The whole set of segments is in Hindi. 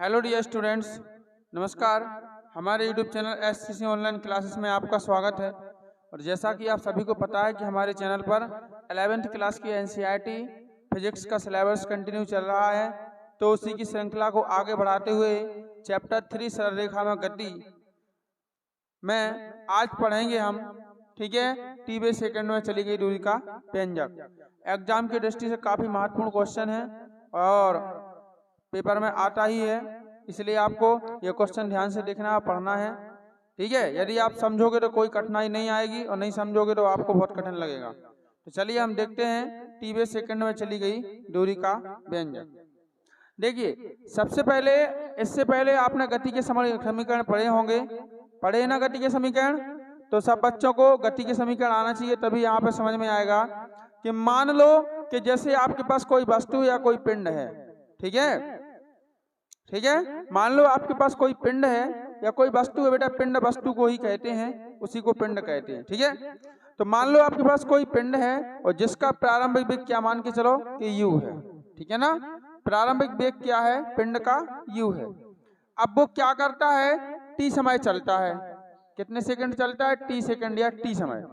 हेलो डियर स्टूडेंट्स, नमस्कार। हमारे YouTube channel SCC online classes में आपका स्वागत है। और जैसा कि आप सभी को पता है कि हमारे चैनल पर 11th क्लास की एनसीईआरटी फिजिक्स का सिलेबस कंटिन्यू चल रहा है, तो उसी की श्रृंखला को आगे बढ़ाते हुए चैप्टर 3 सरल रेखा में गति में आज पढ़ेंगे हम। ठीक है, टी/, सेकंड में चली गई दूरी का व्यंजक। एग्जाम की दृष्टि से काफी महत्वपूर्ण क्वेश्चन है और पेपर में आता ही है, इसलिए आपको ये क्वेश्चन ध्यान से देखना और पढ़ना है। ठीक है, यदि आप समझोगे तो कोई कठिनाई नहीं आएगी और नहीं समझोगे तो आपको बहुत कठिन लगेगा। तो चलिए हम देखते हैं टी/, सेकंड में चली गई दूरी का व्यंजक। देखिए, सबसे पहले इससे पहले आपने गति के समीकरण पढ़े होंगे, पढ़े ना गति के समीकरण। तो सब बच्चों को गति के समीकरण आना चाहिए, तभी यहाँ पे समझ में आएगा। कि मान लो कि जैसे आपके पास कोई वस्तु या कोई पिंड है, ठीक है, मान लो आपके पास कोई पिंड है या कोई वस्तु है। बेटा, पिंड वस्तु को ही कहते हैं, उसी को पिंड कहते हैं। ठीक है, तो मान लो आपके पास कोई पिंड है और जिसका प्रारंभिक वेग क्या मान के चलो कि u है। ठीक है ना, प्रारंभिक वेग क्या है, पिंड का u है। अब वो क्या करता है, t समय चलता है। कितने सेकंड चलता है, t सेकंड या t समय।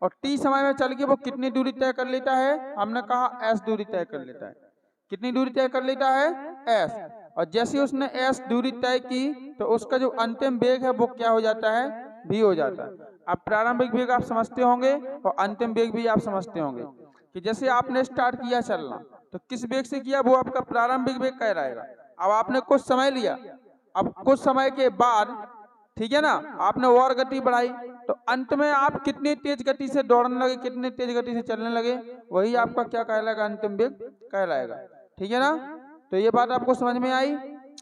और t समय में चल के वो कितनी दूरी तय कर लेता है, हमने कहा s दूरी तय कर लेता है। कितनी दूरी तय कर लेता है, s। और जैसे उसने s दूरी तय की तो उसका जो अंतिम वेग है वो क्या हो जाता है, v हो जाता है। अब प्रारंभिक वेग आप समझते होंगे और अंतिम वेग भी आप समझते होंगे कि जैसे आपने स्टार्ट किया चलना तो किस वेग से किया, वो आपका प्रारंभिक वेग कहलाएगा। अब आपने कुछ समय लिया, अब कुछ समय के बाद, ठीक है ना, आपने और गति बढ़ाई तो अंत में आप कितनी तेज गति से दौड़ने लगे, कितनी तेज गति से चलने लगे, वही आपका क्या कहलाएगा, अंतिम वेग कहलाएगा। ठीक है ना, तो ये बात आपको समझ में आई।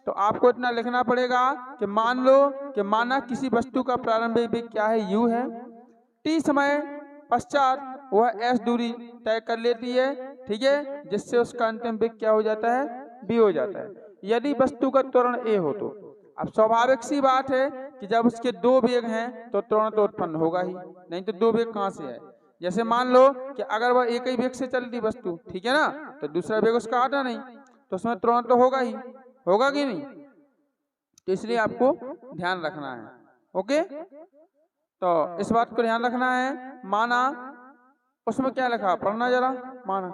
तो आपको इतना लिखना पड़ेगा कि मान लो कि माना किसी वस्तु का प्रारंभिक वेग क्या है, u है। t समय पश्चात वह s दूरी तय कर लेती है, ठीक है, जिससे उसका अंतिम वेग क्या हो जाता है, v हो जाता है। यदि वस्तु का त्वरण a हो तो अब स्वाभाविक सी बात है कि जब उसके दो वेग हैं तो त्वरण तो उत्पन्न होगा ही, नहीं तो दो वेग कहाँ से है। जैसे मान लो कि अगर वह एक ही वेग से चलती वस्तु, ठीक है ना, तो दूसरा वेग उसका आता नहीं, तो उसमें त्वरण तो होगा ही, होगा कि नहीं। तो इसलिए आपको ध्यान रखना है। ओके, तो इस बात को ध्यान रखना है। माना उसमें क्या लिखा, पढ़ना जरा। माना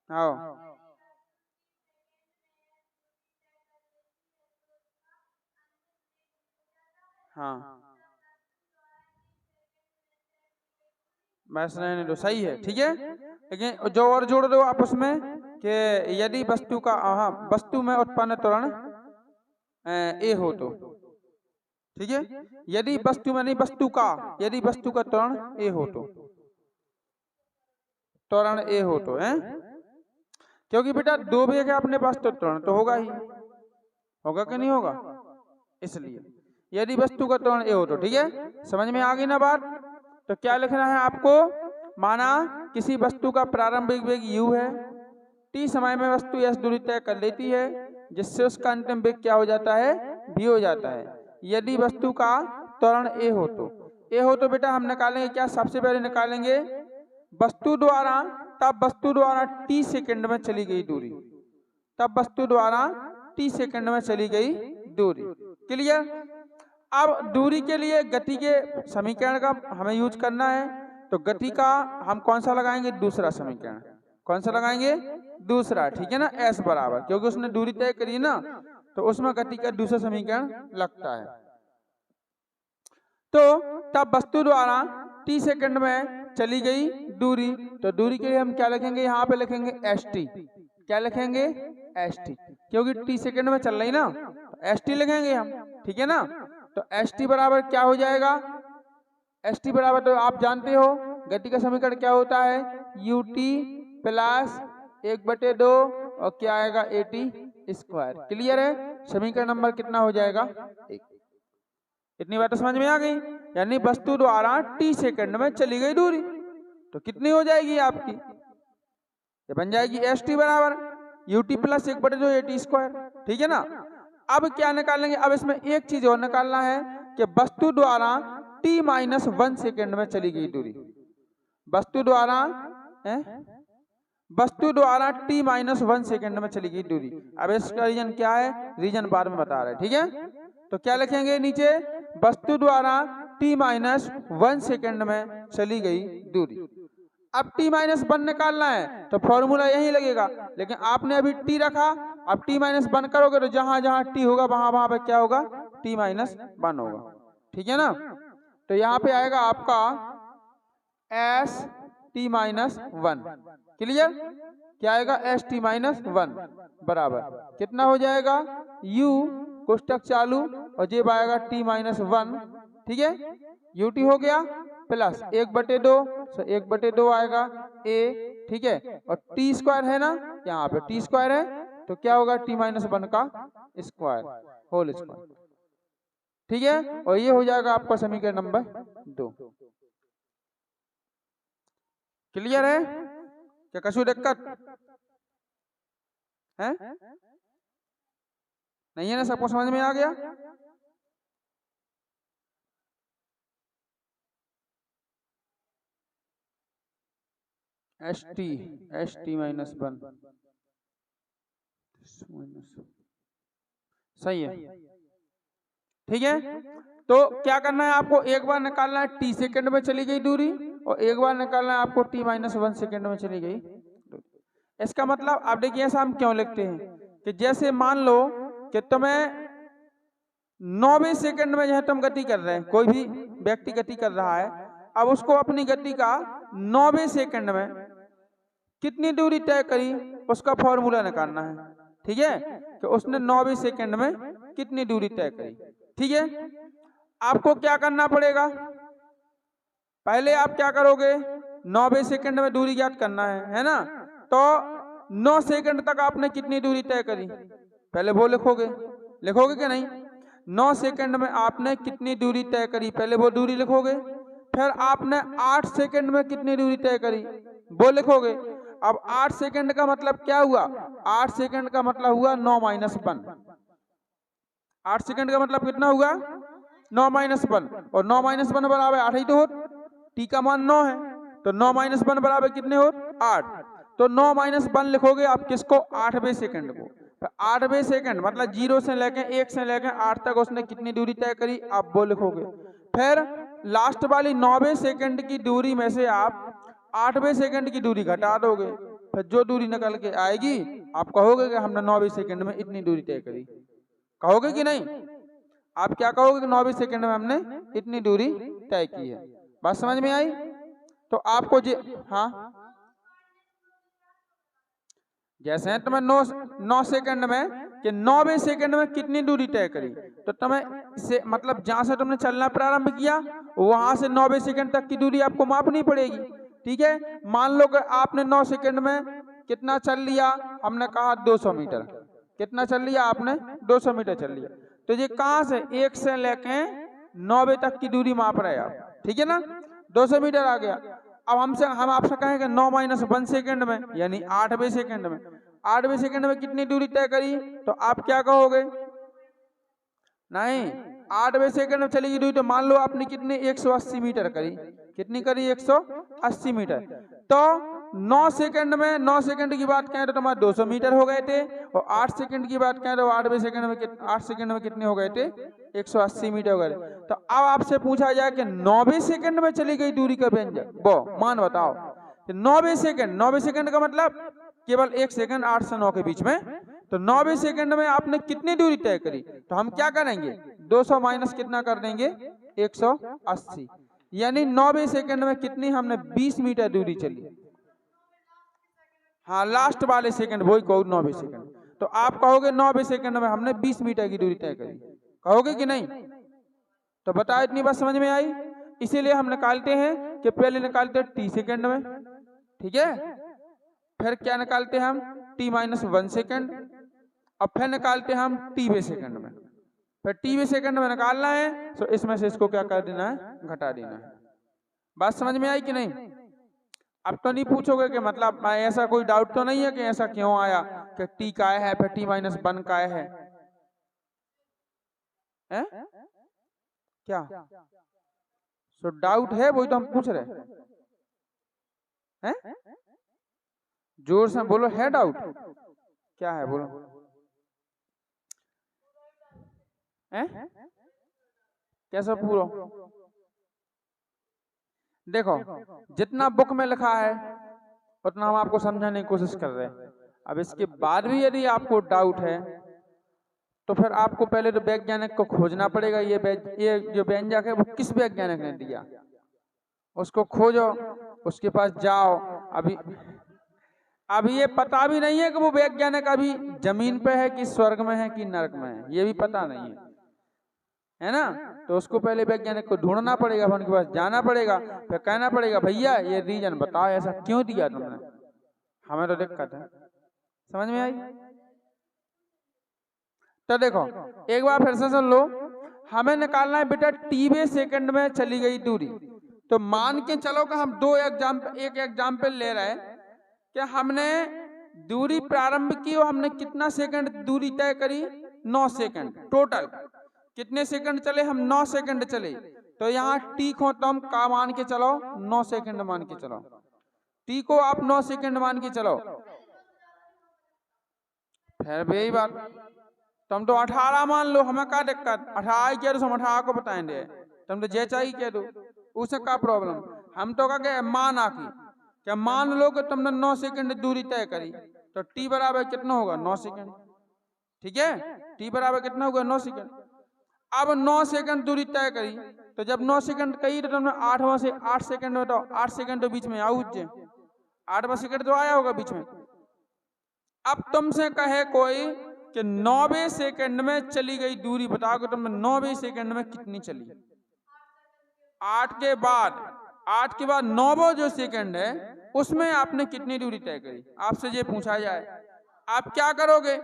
आओ, हाँ, बस नहीं तो सही है। ठीक है, लेकिन जो और जोड़ दो आप उसमें कि यदि वस्तु का, हाँ, वस्तु में उत्पन्न त्वरण ए हो तो, ठीक है, यदि वस्तु में नहीं, वस्तु का, यदि वस्तु का त्वरण ए हो तो, त्वरण ए हो तो है, क्योंकि बेटा दो वेग है अपने पास तो त्वरण तो होगा ही, होगा कि नहीं होगा। इसलिए यदि वस्तु का त्वरण ए हो तो, ठीक है, समझ में आ गई ना बात। तो क्या लिखना है आपको, माना किसी वस्तु का प्रारंभिक वेग u है, t समय में वस्तु s दूरी तय कर लेती है, जिससे उसका अंतिम वेग क्या हो जाता है, v हो जाता है। यदि वस्तु का त्वरण a हो तो, a हो तो बेटा हम निकालेंगे क्या, सबसे पहले निकालेंगे वस्तु द्वारा, तब वस्तु द्वारा t सेकंड में चली गई दूरी, तब वस्तु द्वारा t सेकंड में चली गई दूरी। क्लियर। अब दूरी के लिए गति के समीकरण का हमें यूज करना है, तो गति का हम कौन सा लगाएंगे, दूसरा समीकरण। कौन सा लगाएंगे, दूसरा। ठीक है ना, s बराबर, क्योंकि उसने दूरी तय करी ना, तो उसमें गति का दूसरा समीकरण लगता है। तो तब वस्तु द्वारा t सेकंड में चली गई दूरी, तो दूरी के लिए हम क्या लिखेंगे, यहाँ पे लिखेंगे st। क्या लिखेंगे, st, क्योंकि t सेकंड में चल रही ना, तो st लिखेंगे हम। ठीक है ना, तो st बराबर क्या हो जाएगा, st बराबर तो आप जानते हो गति का समीकरण क्या होता है, ut प्लस 1/2 और क्या आएगा, at²। क्लियर है, समीकरण नंबर कितना हो जाएगा, 1। इतनी बात समझ में आ गई। यानी वस्तु द्वारा t सेकंड में चली गई दूरी तो कितनी हो जाएगी आपकी, ये बन जाएगी st बराबर ut प्लस 1/2 at²। ठीक है ना। अब क्या निकालेंगे, अब इसमें एक चीज और निकालना है कि वस्तु द्वारा t-1 सेकंड में चली गई दूरी, वस्तु द्वारा वस्तु द्वारा t-1 सेकंड में चली गई दूरी। अब इसका रीजन क्या है, रीजन बाद में बता रहे हैं, ठीक है। तो क्या लिखेंगे नीचे, वस्तु द्वारा t-1 सेकंड में चली गई दूरी। अब t-1 निकालना है तो फॉर्मूला यही लगेगा, लेकिन आपने अभी t रखा, अब t-1 करोगे तो जहां जहां t होगा वहां वहां पे क्या होगा, t-1 होगा, ठीक है ना। तो यहाँ पे आएगा आपका एस t-1, क्लियर। क्या आएगा, एस t-1 बराबर कितना हो जाएगा, u कोष्टक चालू और ये आएगा t-1, ठीक है। ut हो गया प्लस 1/2, 1/2 आएगा a, ठीक है। और t स्क्वायर है ना, यहाँ पे t स्क्वायर है तो क्या होगा, t-1 का स्क्वायर, होल स्क्वायर, ठीक है। और ये हो जाएगा आपका समीकरण नंबर 2। क्लियर है, क्या कछु दिक्कत है, नहीं है ना, सबको समझ में आ गया। st-1 सही है, ठीक है। तो क्या करना है आपको, एक बार निकालना है t सेकंड में चली गई दूरी और एक बार निकालना है आपको t-1 सेकंड में चली गई दूरी। इसका मतलब आप देखिए ऐसा हम क्यों लिखते हैं कि जैसे मान लो कि तुम्हें 9वें सेकंड में जो तुम गति कर रहे हैं, कोई भी व्यक्ति गति कर रहा है, अब उसको अपनी गति का 9वें सेकंड में कितनी दूरी तय करी उसका फॉर्मूला निकालना है, ठीक है। कि उसने 9वें सेकंड में कितनी दूरी तय करी, ठीक है। आपको क्या करना पड़ेगा, पहले आप क्या करोगे, 9वें सेकंड में दूरी ज्ञात करना है ना। तो 9 सेकंड तक आपने कितनी दूरी तय करी, पहले वो लिखोगे, लिखोगे कि नहीं। 9 सेकंड में आपने कितनी दूरी तय करी, पहले वो दूरी लिखोगे। फिर आपने 8 सेकंड में कितनी दूरी तय करी वो लिखोगे। अब 8 सेकंड का मतलब क्या हुआ, 8 सेकंड का मतलब हुआ 9-1। 8 सेकंड का मतलब कितना हुआ, 9-1, और 9-1 बराबर 8 ही तो हो, टी का मान 9 है तो 9-1 बराबर कितने हो, 8। तो 9-1 लिखोगे आप किसको, 8वें सेकंड को। तो 8वें सेकंड मतलब 0 से लेके 1 से लेके 8 तक उसने कितनी दूरी तय करी, आप वो लिखोगे। फिर लास्ट वाली 9वें सेकंड की दूरी में से आप 8वें सेकंड की दूरी घटा दोगे, फिर जो दूरी निकल के आएगी आप कहोगे कि हमने 9वें सेकंड में इतनी दूरी तय करी, कहोगे कि नहीं। आप क्या कहोगे कि 9वें सेकंड में हमने इतनी दूरी तय की है। बात समझ में आई। तो आपको हाँ, जैसे है तुम्हें 9 सेकंड में कि 9वें सेकंड में कितनी दूरी तय करी, तो तुम्हें से मतलब जहां से तुमने चलना प्रारंभ किया वहां से 9वें सेकंड तक की दूरी आपको मापनी पड़ेगी, ठीक है। मान लो कि आपने 9 सेकंड में कितना चल लिया, हमने कहा 200 मीटर, कितना चल लिया आपने, 200 मीटर चल लिया। तो ये कहां से 1 से लेके 9वें तक की दूरी माप रहे आप, ठीक है ना, 200 मीटर आ गया। अब हम आपसे कहेंगे 9-1 सेकंड में यानी 8वें सेकंड में, 8वें सेकंड में कितनी दूरी तय करी, तो आप क्या कहोगे, नहीं 8वें सेकंड में चली गई दूरी, तो मान लो आपने कितनी 180 मीटर करी, कितनी करी 180 मीटर। तो 9 सेकंड में, 9 सेकंड की बात कहें तो तुम्हारे 200 मीटर हो गए थे, और 8 सेकंड की बात कहें तो 8वें सेकंड में 8 सेकंड में कितने हो गए थे, 180 मीटर हो गए। तो अब आपसे पूछा जाए कि 9वें सेकंड में चली गई दूरी का व्यंजक वो मान बताओ। 9वें सेकंड, 9वें सेकंड का मतलब केवल 1 सेकंड 8 से 9 के बीच में, तो 9वें सेकंड में आपने कितनी दूरी तय करी, तो हम क्या करेंगे 200 माइनस कितना कर देंगे 180, यानी 9वें सेकंड में कितनी हमने 20 मीटर दूरी चली। हाँ लास्ट वाले सेकंड वही कहो 9वें सेकंड, तो आप कहोगे 9वें सेकंड में हमने 20 मीटर की दूरी तय करी, कहोगे कि नहीं। तो बताओ इतनी बात समझ में आई। इसीलिए हम निकालते हैं कि पहले निकालते हैं टी सेकंड में, ठीक है, फिर क्या निकालते हैं हम t-1 सेकंड, अब फिर निकालते हैं हम टीवें सेकंड में, फिर टीवें सेकंड में निकालना है तो इसमें से इसको क्या कर देना है, घटा देना है। बात समझ में आई कि नहीं। अब तो नहीं पूछोगे कि मतलब ऐसा कोई डाउट तो नहीं है कि ऐसा क्यों आया कि टी का है फिर t-1 का है, क्या सो डाउट है, वही तो हम पूछ रहे हैं। जोर से बोलो, है डाउट? क्या है बोलो? कैसे पूरा? देखो, जितना बुक में लिखा है उतना हम आपको समझाने की कोशिश कर रहे हैं। अब इसके बाद भी यदि आपको डाउट है तो फिर आपको पहले तो वैज्ञानिक को खोजना पड़ेगा। ये जो व्यंजक है वो किस वैज्ञानिक ने दिया, उसको खोजो, उसके पास जाओ। अभी ये पता भी नहीं है कि वो वैज्ञानिक अभी जमीन पे है कि स्वर्ग में है कि नरक में है, ये भी पता नहीं है ना। तो उसको पहले वैज्ञानिक को ढूंढना पड़ेगा, उनके पास जाना पड़ेगा, फिर कहना पड़ेगा भैया ये रीजन बताओ, ऐसा क्यों दिया तुमने, हमें तो दिक्कत है। समझ में आई? तो देखो एक बार फिर से सुन लो, हमें निकालना है बेटा टीवे सेकंड में चली गई दूरी। तो मान के चलो कि हम एक एग्जाम्पल ले रहे हैं कि हमने दूरी प्रारंभ की और हमने कितना सेकंड दूरी तय करी, 9 सेकंड। टोटल कितने सेकंड चले हम? 9 सेकंड चले। तो यहाँ टी को तुम का मान के चलो, 9 सेकंड मान के चलो। टी को आप 9 सेकंड मान के चलो। फिर भी यही बात, तुम तो 18 मान लो, हमें क्या दिक्कत? 18 कह दो, हम 18 को बताएंगे। तुम तो जे चाहिए कह दो, उसे क्या प्रॉब्लम? हम तो क्या मान आकी क्या मान लो कि तुमने 9 सेकंड दूरी तय करी, तो टी बराबर कितना होगा? 9 सेकंड। ठीक है, टी बराबर कितना होगा? 9 सेकंड। अब 9 सेकंड दूरी तय करी, तो जब 9 सेकंड कही तो तुमने 8वां से 8 सेकंड बताओ, 8 सेकंड तो बीच में आउट, 8वां सेकंड तो आया होगा बीच में। अब तुमसे कहे कोई कि 9वें सेकंड में चली गई दूरी बताओ कि तुमने 9वें सेकंड में कितनी चली। 8 के बाद 9वां जो सेकंड है उसमें आपने कितनी दूरी तय करी, आपसे ये पूछा जाए, आप क्या करोगे?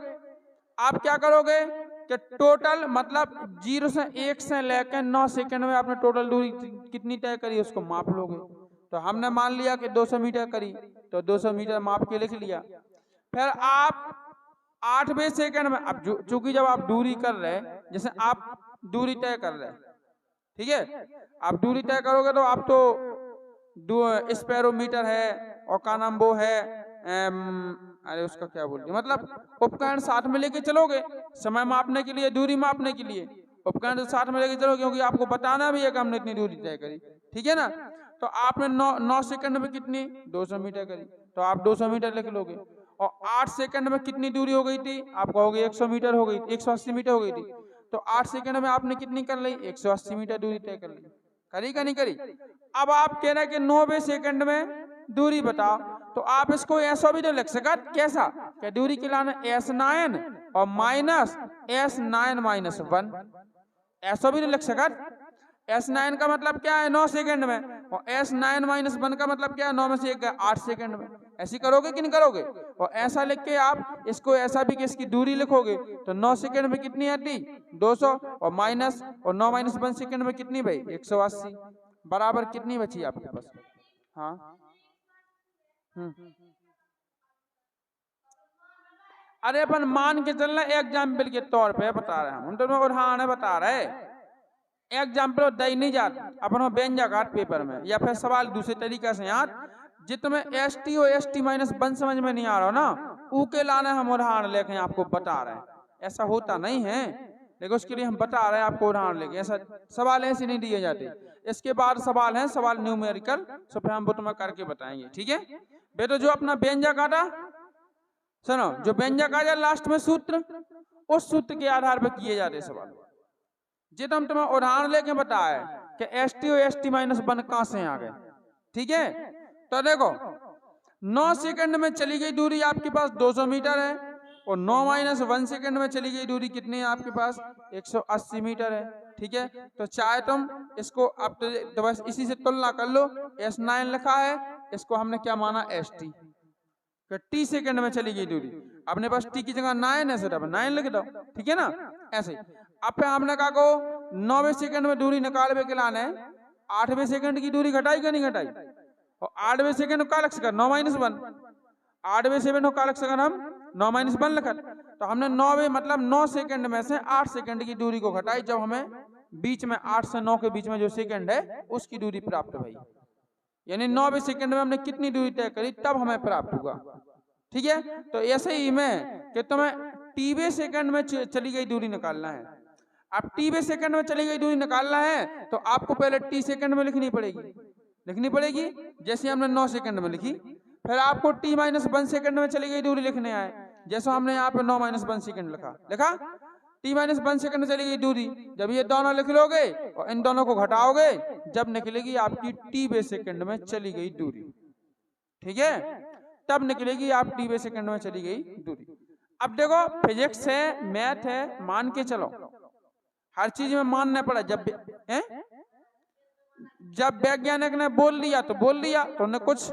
आप क्या करोगे कि टोटल मतलब 0 से 1 से लेकर 9 सेकंड में आपने टोटल दूरी कितनी तय करी उसको माप लोगे। तो हमने मान लिया कि 200 मीटर करी, तो 200 मीटर माप के लिख लिया। फिर आप 8वें सेकंड में, अब चूंकि जब आप दूरी कर रहे हैं, जैसे आप दूरी तय कर रहे हैं, ठीक है, आप दूरी तय करोगे तो आप तो स्पेरोमीटर है और का नाम वो है, अरे उसका क्या बोलते, मतलब उपकरण साथ में लेके चलोगे समय मापने के लिए, दूरी मापने के लिए उपकरण साथ में लेके चलोगे, क्योंकि आपको बताना भी है कि हमने इतनी दूरी तय करी। ठीक है ना। तो आपने 9 सेकंड में कितनी 200 मीटर करी, तो आप 200 मीटर लिख लोगे। और 8 सेकंड में कितनी दूरी हो गई थी? आप कहोगे 100 मीटर हो गई, 180 मीटर हो गई थी। तो 8 सेकंड में आपने कितनी कर ली? 180 मीटर दूरी तय कर ली। करी का नहीं करी? अब आप कह रहे हैं कि 9वें सेकंड में दूरी बताओ, तो आप इसको ऐसा भी तो लिख सकते, कैसा कि दूरी के लाना S9 और माइनस S9 माइनस 1, ऐसा भी तो लिख सकते। S9 का मतलब क्या है? 9 सेकंड में, और S9 माइनस 1 का मतलब क्या है? 9 में से 1 8 सेकंड में। ऐसी करोगे कि नहीं करोगे? और ऐसा लिख के आप इसको ऐसा भी कि इसकी दूरी लिखोगे, तो 9 सेकंड में कितनी आती? 200, और माइनस और 9 माइनस 1 सेकंड में कितनी भाई? 180, बराबर कितनी बची आपके पास? हाँ, अरे अपन मान के चलना एग्जाम्पल के तौर पे बता रहे हैं हम, तो उदाहरण बता रहे, एग्जाम्पल दई नहीं जाता अपन व्यंजक आठ पेपर में, या फिर सवाल दूसरे तरीके से यार जितने ST और ST माइनस 1 समझ में नहीं आ रहा हो ना, ऊके लाने हम उदाहरण लेके आपको बता रहे हैं। ऐसा होता नहीं है, लेकिन उसके लिए हम बता रहे हैं आपको उदाहरण लेके। ऐसा सवाल ऐसे नहीं दिए जाते। इसके बाद सवाल है, सवाल न्यूमेरिकल, सो फिर हम बुत में करके बताएंगे। ठीक है बेटा, जो अपना व्यंजक आता सुनो, जो व्यंजक आ जाए लास्ट में सूत्र, उस सूत्र के आधार पर किए जाते सवाल। जितना हम तुम्हें उदाहरण लेके बताया कि ST और ST माइनस 1 कहां से आ गए। ठीक है, तो देखो 9 सेकंड में चली गई दूरी आपके पास 200 मीटर है, और 9 माइनस 1 सेकंड में चली गई दूरी कितनी है आपके पास? 180 मीटर है। ठीक है, तो चाहे तुम इसको अब तो बस इसी से तुलना कर लो। S9 लिखा है, इसको हमने क्या माना? ST, T सेकंड में चली गई दूरी। अपने पास T की जगह 9 है, सिर्फ 9 लिख दो। ठीक है ना, ऐसे। अब फिर हमने कहा को 9वें सेकंड में दूरी निकालने के लाने 8वें सेकंड की दूरी घटाई का नहीं घटाई, और 8वें सेकंड का लग सका 9 माइनस 1, 8वें सेकंड का लग सका हम 9 माइनस 1 लिखा। तो हमने 9वें मतलब 9 सेकंड में से 8 सेकंड की दूरी को घटाई, जब हमें बीच में 8 से 9 के बीच में जो सेकंड है उसकी दूरी प्राप्त हुई। यानी 9वें सेकंड में हमने कितनी दूरी तय करी, तब हमें प्राप्त हुआ। ठीक है, तो ऐसे ही में कि तुम्हें टी सेकंड में चली गई दूरी निकालना है। अब टी सेकंड में चली गई दूरी निकालना है तो आपको पहले टी सेकंड में लिखनी पड़ेगी, जैसे हमने 9 सेकंड में लिखी। फिर आपको टी माइनस 1 सेकंड में चली गई दूरी लिखने आए, जैसा हमने यहाँ पे 9 माइनस 1 सेकंड लिखा टी माइनस 1 सेकंड चली गई दूरी। जब ये दोनों लिख लोगे और इन दोनों को घटाओगे, जब निकलेगी आपकी टी सेकंड में चली गई दूरी, ठीक है, तब निकलेगी आप टी सेकंड में चली गई दूरी। अब देखो फिजिक्स है, मैथ है, मान के चलो, हर चीज में मानना पड़ा। जब वैज्ञानिक ने बोल दिया तो उन्हें कुछ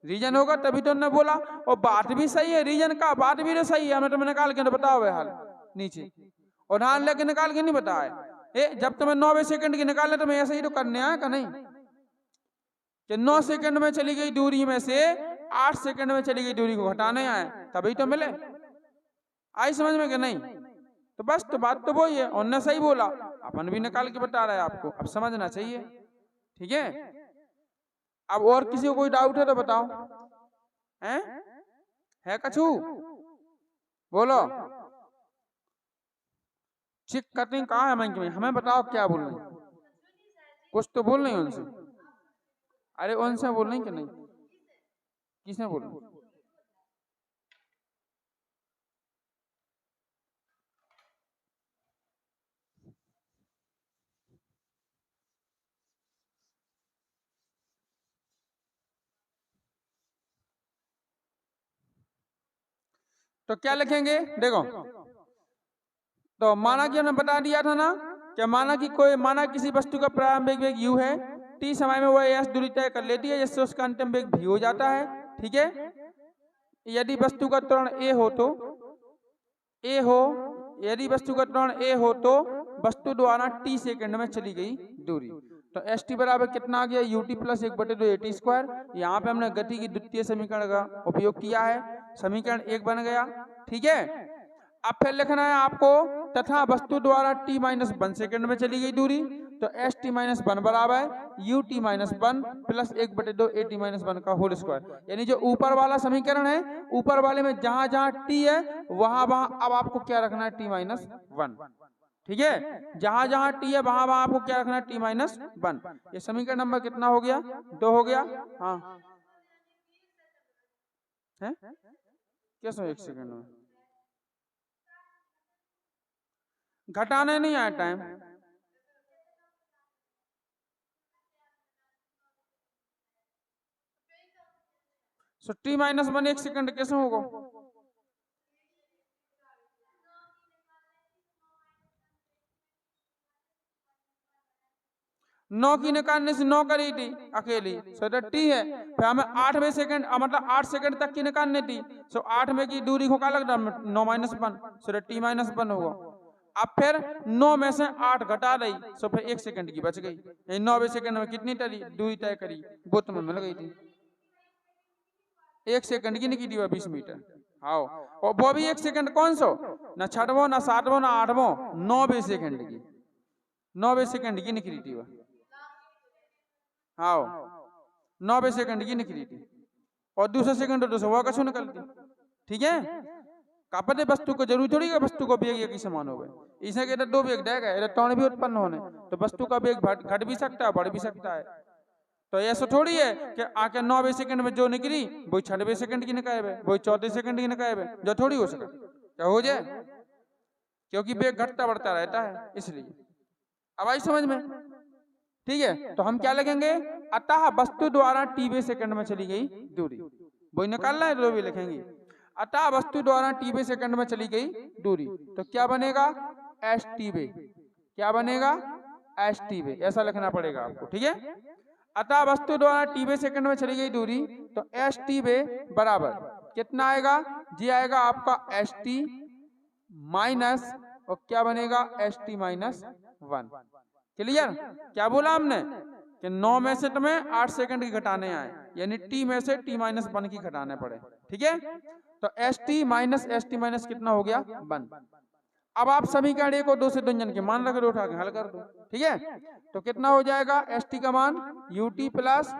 रीजन होगा तभी तो उन्होंने बोला, और बात भी सही है, रीजन का बात भी तो सही है। हमें तुम्हें निकाल के तो बताओ हाल नीचे, और हाल लेके निकाल के नहीं बताया। जब तुम्हें 9 सेकंड की निकालने तुम्हें ऐसे ही तो करने आया का नहीं, कि 9 सेकंड में चली गई दूरी में से 8 सेकंड में चली गई दूरी को घटाने आए, तभी तो मिले। आई समझ में कि नहीं? तो बस तो बात तो वही है, उन्होंने सही बोला, अपन भी निकाल के बता रहे हैं आपको, अब समझना चाहिए, ठीक है। अब और किसी को कोई डाउट है तो बताओ, है कछु? बोलो। चिक कटिंग कहाँ है बैंक में? हमें बताओ क्या बोल रहे हैं, कुछ तो बोल नहीं उनसे। अरे उनसे बोल रही कि नहीं, किसने बोल रही? तो क्या लिखेंगे देखो, तो माना कि हमने बता दिया था ना, कि माना किसी वस्तु का प्रारंभिक वेग u है, t समय में वह s दूरी तय कर लेती है, जिससे उसका अंतिम वेग v हो जाता है, ठीक है। यदि वस्तु का त्वरण a हो तो वस्तु द्वारा t सेकंड में चली गई दूरी, तो एस टी बराबर कितना आ गया, U T plus 1/2 A T square. यहाँ पे हमने गति की द्वितीय समीकरण का उपयोग किया है, समीकरण 1 बन गया, ठीक है। अब फिर लिखना है आपको, तथा वस्तु द्वारा t माइनस 1 सेकंड में चली गई दूरी, तो एस टी माइनस 1 बराबर U T minus 1 plus 1/2 A T minus 1 का होल स्क्वायर। यानी जो ऊपर वाला समीकरण है, ऊपर वाले में जहां जहां t है वहां अब आपको क्या रखना है, t माइनस 1, ठीक है। जहां जहां t है वहां आपको क्या रखना है, t माइनस 1। ये समीकरण नंबर कितना हो गया, 2 हो गया। हाँ है कैसे 1 सेकंड में घटाने नहीं आया टाइम, सो t माइनस 1 1 सेकंड कैसे होगा? नौ की निकालने से 9 करी थी अकेली, सो टी है। फिर हमें 8वें सेकंड मतलब 8 सेकंड तक की निकालनी थी, सो 8 में की दूरी को क्या लगता है, 9 माइनस 1, सो टी माइनस 1 होगा। अब फिर 9 में से 8 घटा रही, सो फिर 1 सेकंड की बच गई। 9वें सेकंड में कितनी टली दूरी तय करी, वो तुम्हें मिल गई थी 1 सेकंड की निकली हुआ 20 मीटर। आओ, और वो भी 1 सेकंड कौन सो, ना 6वां ना 7वां ना 8वां, 9वें सेकंड की, 9वें सेकंड की निकली थी वह। हाँ 9वें सेकंड की निकली थी, और दूसरे सेकंड तो सवा कछु निकलती, ठीक है। कापते वस्तु को जरूरी थोड़ी है वस्तु को वेग एक ही समान हो गए, इसे कहते 2 वेग देगा, इलेक्ट्रॉन भी उत्पन्न होने, तो वस्तु का वेग घट भी सकता है बढ़ भी सकता है। तो ऐसा थोड़ी है कि आके 9वें सेकंड में जो निकली वही 6वें सेकंड की निकाय है, वही 4थे सेकंड की निकाय है, जो थोड़ी हो सके, क्या हो जाए, क्योंकि वेग घटता बढ़ता रहता है इसलिए। अब आई समझ में, ठीक है। तो हम क्या लिखेंगे, अतः वस्तु द्वारा टी सेकंड में चली गई दूरी, वही निकालना है तो भी लिखेंगे, अतः वस्तु द्वारा टी सेकंड में चली गई दूरी, तो क्या बनेगा, एस टी वे, क्या बनेगा, एस टी वे, ऐसा लिखना पड़ेगा आपको, ठीक है। अतः वस्तु द्वारा टी सेकंड में चली गई दूरी, तो एस टी वे बराबर कितना आएगा, जी आएगा आपका एस टी माइनस, और क्या बनेगा, एस टी माइनस 1। क्लियर? क्या बोला हमने कि 9 में से तुम्हें 8 सेकंड की घटाने आए, यानी t में से t माइनस 1 की घटाने पड़े, ठीक है। तो एस टी माइनस कितना हो गया, 1। अब आप समीकरण 1 और 2 से दुंजन के मान रख दो, उठा के हल कर दो, ठीक है। तो कितना हो जाएगा, एस टी का मान U T plus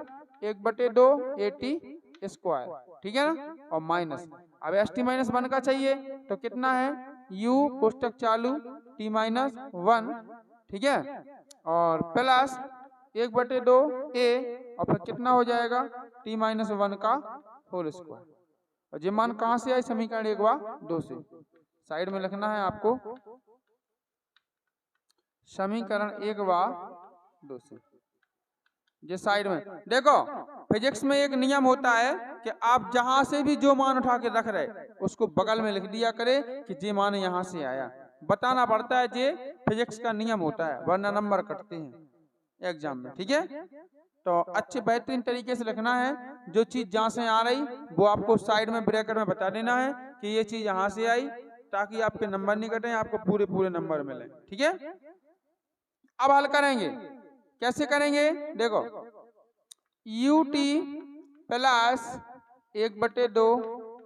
1/2 A T square, ठीक है ना, और माइनस, अब एस टी माइनस वन का चाहिए तो कितना है, u कोष्टक चालू t माइनस वन, ठीक है, और प्लस 1/2 a, और फिर कितना हो जाएगा t माइनस वन का होल स्क्वायर। और ये मान कहाँ से आए, समीकरण 1/2 से। साइड में लिखना है आपको समीकरण 1/2 से, ये साइड में देखो। फिजिक्स में एक नियम होता है कि आप जहां से भी जो मान उठा के रख रहे उसको बगल में लिख दिया करे कि ये मान यहां से आया, बताना पड़ता है, ये फिजिक्स का नियम होता है, वरना नंबर कटते हैं एग्जाम में, ठीक है। तो अच्छे बेहतरीन तरीके से लिखना है, जो चीज जहां से आ रही वो आपको साइड में ब्रैकेट में बता देना है कि ये चीज यहाँ से आई, ताकि आपके नंबर नहीं कटे, आपको पूरे पूरे नंबर मिले, ठीक है। अब हल करेंगे, कैसे करेंगे देखो, ut plus 1/2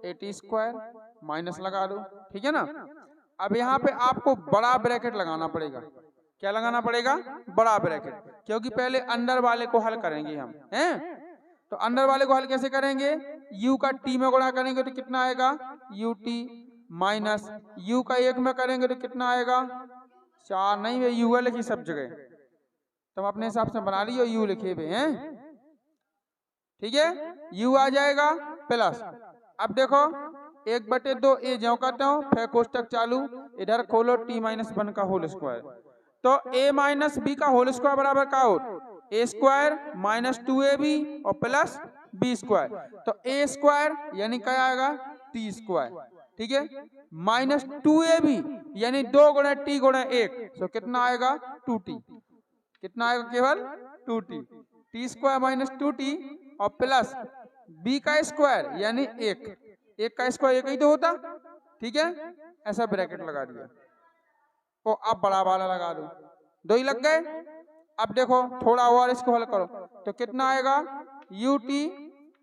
at square minus लगा दो, ठीक है ना। अब यहाँ पे आपको बड़ा ब्रैकेट लगाना पड़ेगा, क्या लगाना पड़ेगा, बड़ा ब्रैकेट, क्योंकि पहले अंदर वाले को हल करेंगे हम, हैं। तो अंदर वाले को हल कैसे करेंगे, u का t में गुणा करेंगे तो कितना आएगा ut माइनस u का 1 में करेंगे तो कितना आएगा 4, नहीं वे u लिखी सब जगह, तुम अपने हिसाब से बना लियो, u लिखे हुए हैं, ठीक है, u आ जाएगा प्लस। अब देखो 1/2 ए ज्यों करता हूँ, फिर कोष्टक चालू, इधर खोलो t माइनस वन का होल स्क्वायर, तो a माइनस बी का होल स्क्वायर बराबर का हो, ए स्क्वायर माइनस 2ab और प्लस बी स्क्वायर, तो ए स्क्वायर यानी क्या आएगा टी स्क्वायर, ठीक है, माइनस 2ab यानी 2 गुणे टी गुणे 1, तो कितना आएगा 2t, कितना आएगा केवल 2t, T square minus 2t और प्लस b का स्क्वायर यानी 1, 1 का स्क्वायर 1 ही तो होता, ठीक है, ऐसा ब्रैकेट लगा दिया। तो अब बड़ा वाला लगा दो, 2 ही लग गए। अब देखो थोड़ा और इसको हल करो तो कितना आएगा ut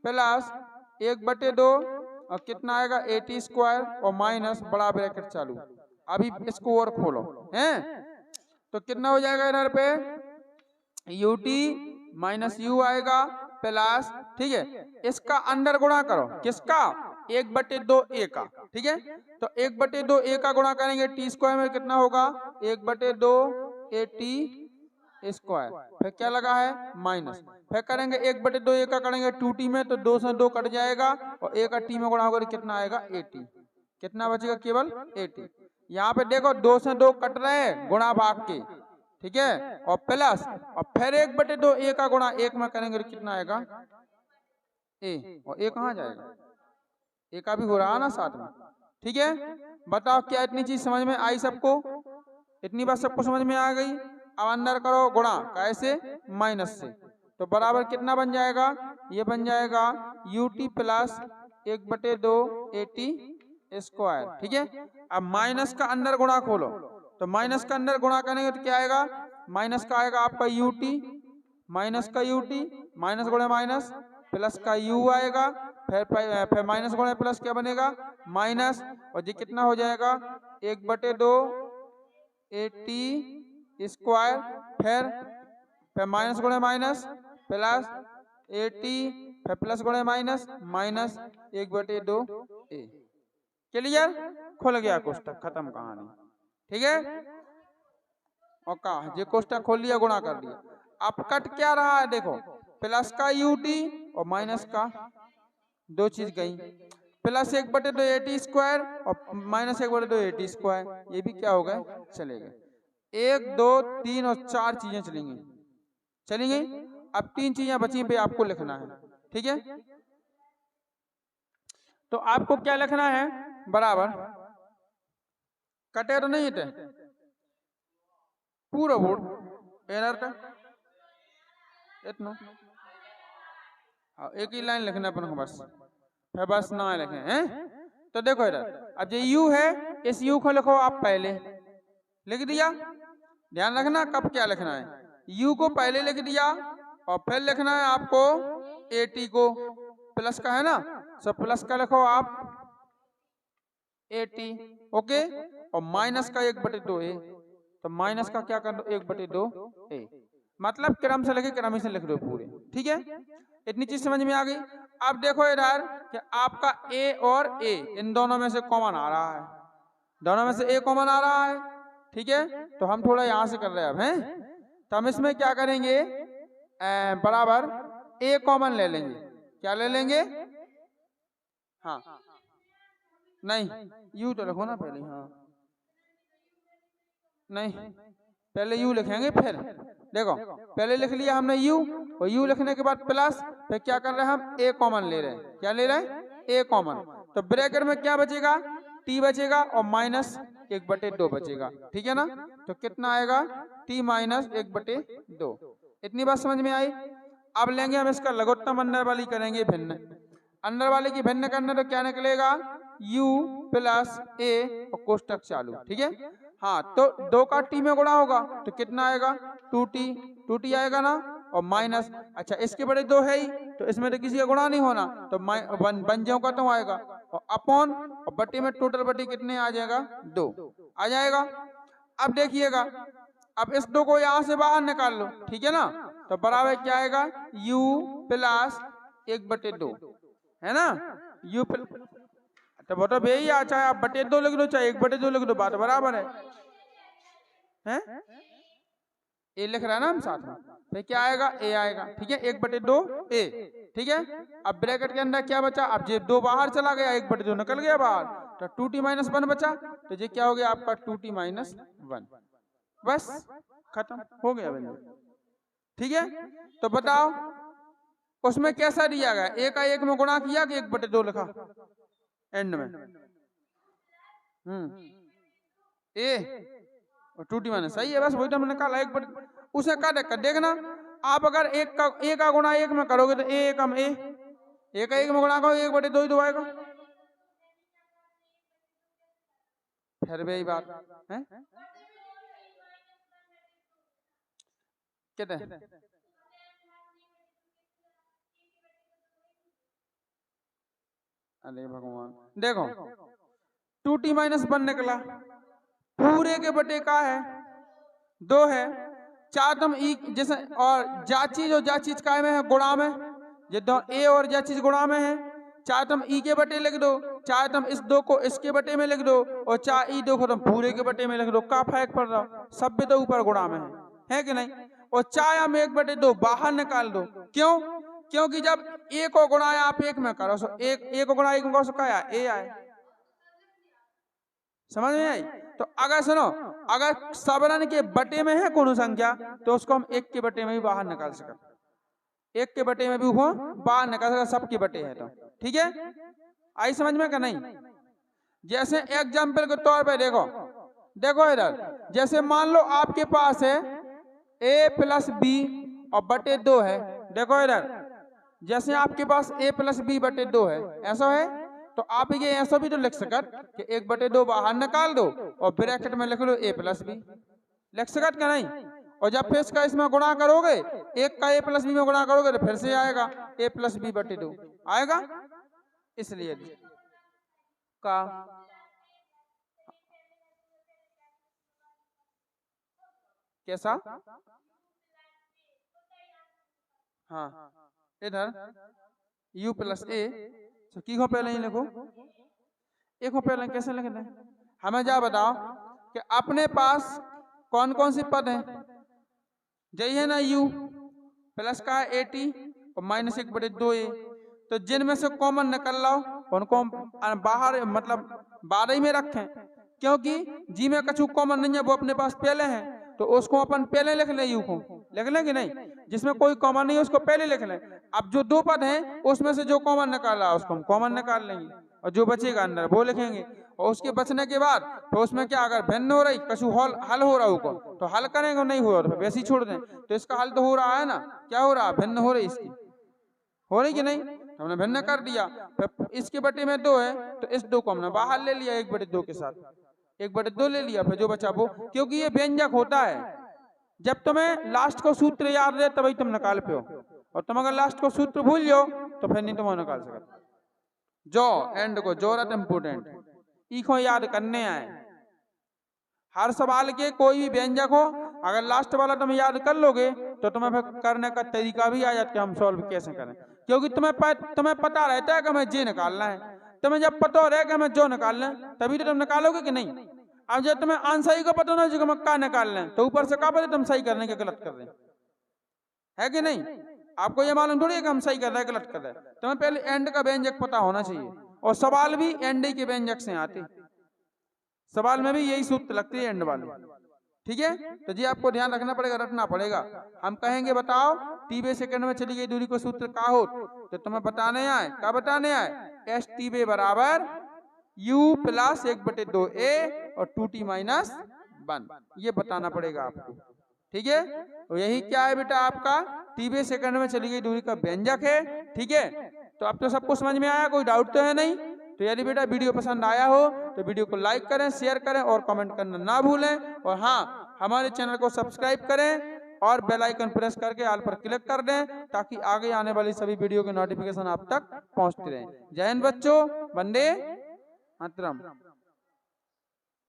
प्लस 1/2 और कितना आएगा at स्क्वायर और माइनस बड़ा ब्रैकेट चालू। अभी इसको और खोलो हैं, तो कितना हो जाएगा इधर पे ut माइनस u आएगा प्लस, ठीक है, इसका अंदर गुणा करो, किसका 1/2 a का, ठीक है, तो 1/2 a का गुणा करेंगे t स्क्वायर में कितना होगा 1/2 at स्क्वायर, फिर क्या लगा है माइनस, फिर करेंगे 1/2 a का करेंगे 2t में, तो 2 से 2 कट जाएगा और a का t में गुणा होकर कितना आएगा 80, कितना बचेगा केवल 80। यहाँ पे देखो 2 से 2 कट रहे हैं गुणा भाग के, ठीक है, और प्लस और फिर 1/2 a का गुणा 1 में करेंगे तो कितना आएगा a, और a कहाँ जाएगा, a का भी हो रहा है ना साथ में, ठीक है। बताओ क्या इतनी चीज समझ में आई सबको, इतनी बात सबको समझ में आ गई। अब अंदर करो गुणा कैसे, माइनस से, तो बराबर कितना बन जाएगा, ये बन जाएगा ut प्लस 1/2 at स्क्वायर, ठीक है। अब माइनस का अंदर गुणा खोलो, तो माइनस का अंदर गुणा करेंगे तो क्या आएगा, माइनस का आएगा आपका ut, माइनस का ut, माइनस गुणे माइनस, प्लस का u आएगा, फिर माइनस गुणे प्लस क्या बनेगा माइनस, और ये कितना हो जाएगा 1/2 at स्क्वायर, फिर माइनस गुणे माइनस प्लस 80, फिर प्लस गुणे माइनस माइनस 1/2 a, क्लियर, खुल गया कोष्टक, खत्म कहानी, ठीक है। और कहा ये कोष्टक खोल लिया, गुणा कर दिया। अब कट क्या रहा है देखो, प्लस का ut और माइनस का, दो चीज गई, प्लस 1/2 at स्क्वायर और माइनस 1/2 at स्क्वायर, ये भी क्या हो गए चले गए, 1 2 3 और 4 चीजें चलेंगी, चली गई। अब 3 चीजें बची पे आपको लिखना है, ठीक है। तो आपको क्या लिखना है, बराबर कटे तो नहीं थे पूरा बोर्ड एरर का इतना, एक ही लाइन लिखना अपन को बस, फिर बस ना लिखे हैं। तो देखो इधर, अब ये u है, इस u को लिखो आप पहले, लिख दिया, ध्यान रखना कब क्या लिखना है, u को पहले लिख दिया और फिर लिखना है आपको at को, प्लस का है ना, सब प्लस का लिखो आप at, ओके, और माइनस का 1/2 a, तो माइनस का क्या कर दो 1/2 a, मतलब क्रम से लेके क्रम से लिख दो पूरे, ठीक है। इतनी चीज समझ में आ गई। अब देखो इधर कि आपका ए और ए इन दोनों में से कॉमन आ रहा है, दोनों में से ए कॉमन आ रहा है, ठीक है। तो हम थोड़ा यहां से कर रहे हैं अब, हैं तो हम इसमें क्या करेंगे, बराबर ए कॉमन ले लेंगे। क्या ले लेंगे, हाँ नहीं यू तो लिखो ना पहले, हाँ नहीं पहले यू लिखेंगे, फिर देखो पहले लिख लिया हमने यू, और यू लिखने के बाद प्लस, फिर क्या कर रहे हैं हम ए कॉमन ले रहे हैं। क्या ले रहे हैं, ए कॉमन। तो ब्रैकेट में क्या बचेगा, टी बचेगा और माइनस 1/2 बचेगा, ठीक है ना। तो कितना आएगा, टी माइनस 1/2। इतनी बात समझ में आई। अब लेंगे हम इसका लघुत्तम अंदर वाली करेंगे भिन्न, अंदर वाले की भिन्न करने तो क्या निकलेगा, u प्लस ए और कोष्टक चालू, ठीक है। हाँ तो 2 का टी में गुणा होगा तो कितना आएगा, 2t आएगा ना, और माइनस, अच्छा इसके बड़े 2 है ही तो इसमें तो किसी का गुणा नहीं होना, तो बन जाऊंगा तो आएगा, और अपॉन और बट्टी में टोटल बट्टी कितने आ जाएगा, 2 आ जाएगा। अब देखिएगा, अब इस 2 को यहां से बाहर निकाल लो, ठीक है ना। तो बराबर क्या आएगा, u प्लस 1/2 है ना, u तो वो तो यही आ, चाहे आप 2 लिख दो चाहे 1/2 लिख दो, बात बराबर है? ए लिख रहा है ना हम साथ में, तो क्या आएगा, ए आएगा, ठीक है, 1/2 ए, ठीक है। अब ब्रैकेट के अंदर क्या बचा, अब ये 2 बाहर चला गया, 1/2 निकल गया बाहर, तो 2t - 1 बचा, तो ये क्या हो गया आपका 2t - 1, बस खत्म हो गया बिंदु, ठीक है। तो बताओ उसमें कैसा दिया गया, ए का 1 में गुणा किया कि 1/2 लिखा एंड में, ए और 2t - सही है, बस वही तो हमने निकाला 1/2। उसे क्या दिक्कत, देखना आप अगर ए का गुणा 1 में करोगे तो ए कम ए का 1 में गुणा करो 1/2 ही तो आएगा, फिर भी यही बात है, कहते हैं अरे भगवान। देखो 2t - 1 निकला, पूरे के बटे का है 2 है, चार तुम ई जैसे, और जा चीज काय में है, गुणा में, जो ए और जा चीज गुणा में है, चाहे तुम ई के बटे लिख दो, चाहे तुम इस 2 को इसके बटे में लिख दो, और चाहे ई 2 को तुम पूरे के बटे में लिख दो, का फर्क पड़ रहा, सब भी तो ऊपर गुणा में है कि नहीं। और चाहे हम 1/2 बाहर निकाल दो, क्यों, क्योंकि जब ए को गुणाया आप 1 में करो, सो एक को गुणा 1 में करो, सो क्या आया, ए आए, समझ में आई। तो अगर सुनो, अगर सबरन के बटे में है कोई संख्या तो उसको हम 1 के बटे में भी बाहर निकाल सकते, 1 के बटे में भी वो बाहर निकाल सकते, सब के बटे है तो, ठीक है। आई समझ में कि नहीं। जैसे एग्जाम्पल के तौर पे देखो इधर, जैसे मान लो आपके पास है a + b और बटे 2 है, देखो इधर जैसे आपके पास a + b बटे 2 है, ऐसा है, तो आप ये ऐसा भी तो लिख सकत कि 1/2 बाहर निकाल दो और ब्रैकेट में लिख लो a + b, लिख सकत क्या नहीं। और जब फिर इसका इसमें गुणा करोगे, एक का a + b में गुणा करोगे तो फिर से आएगा a + b बटे 2 आएगा, इसलिए का कैसा, हाँ इधर u + a, तो की को पहले ही लिखो, एक को पहले कैसे लिखते हैं, हमें जा बताओ कि अपने पास कौन कौन सी पद हैं, यही है ना u प्लस का 80 और -1/2a, तो जिनमें से कॉमन निकल लाओ उनको बाहर मतलब 12 में रखें, क्योंकि जी में कछु कॉमन नहीं है, वो अपने पास पहले है, तो उसको अपन पहले लिख लें, यू को लिख लें कि नहीं, जिसमें कोई कॉमन नहीं है उसको पहले लिख लें। अब जो 2 पद हैं उसमें से जो कॉमन निकाला उसको हम कॉमन निकाल लेंगे, और जो बचेगा अंदर वो लिखेंगे, और उसके बचने के बाद तो उसमें क्या, अगर भिन्न हो रही कछु हल हो रहा होगा तो हल करेंगे, नहीं हो रहा तो वैसे ही छोड़ दें। तो इसका हल तो हो रहा है ना, क्या हो रहा, भिन्न हो रही, इसकी हो रही कि नहीं, हमने भिन्न कर दिया। फिर इसके बटे में 2 है तो इस 2 को हमने बाहर ले लिया 1/2 के साथ, 1/2 ले लिया, फिर जो बचा वो, क्योंकि ये व्यंजक होता है, जब तुम्हें लास्ट को सूत्र याद रहे तभी तुम निकाल पे हो, और तुम अगर लास्ट को सूत्र भूल जाओ तो फिर नहीं तुम निकाल सकते। जो एंड को जोरत इंपोर्टेंट, ई को याद करने आए, हर सवाल के कोई भी व्यंजक हो अगर लास्ट वाला तुम याद कर लोगे तो तुम्हें फिर करने का तरीका भी आ जाता कि हम सॉल्व कैसे करें, क्योंकि तुम्हें पता रहता है कि हमें जे निकालना है। तुम्हें जब पता रहे कि हमें जो निकालना है तभी तो तुम निकालोगे कि नहीं। अब जब तुम्हें आंसर ही को पता ना जो क्या निकालना है तो ऊपर से क्या पता तुम सही करने के गलत कर रहे है कि नहीं। आपको ये मालूम थोड़ी है कि हम सही कर रहे हैं गलत कर रहे हैं। तुम्हें पहले एंड का व्यंजक पता होना चाहिए, और सवाल भी एंड के व्यंजक से आते, सवाल में भी यही सूत्र लगती है एंड वाली। ठीक है, तो जी आपको ध्यान रखना पड़ेगा, रटना पड़ेगा। हम कहेंगे बताओ टी बे सेकंड में चली गई दूरी को सूत्र का हो, तो तुम्हें बताने आए, क्या बताने आए, एस टी बे बराबर u प्लस 1/2a और 2t माइनस 1, ये बताना पड़ेगा आपको। ठीक है, तो यही क्या है बेटा आपका टी बे सेकंड में चली गई दूरी का व्यंजक है। ठीक है, तो अब तो सबको समझ में आया, कोई डाउट तो है नहीं। तो यदि बेटा वीडियो पसंद आया हो तो वीडियो को लाइक करें, शेयर करें और कमेंट करना ना भूलें। और हाँ, हमारे चैनल को सब्सक्राइब करें और बेल आइकन प्रेस करके ऑल पर क्लिक कर दें, ताकि आगे आने वाली सभी वीडियो के नोटिफिकेशन आप तक पहुंचते रहें। जय हिंद बच्चों, वंदे मातरम।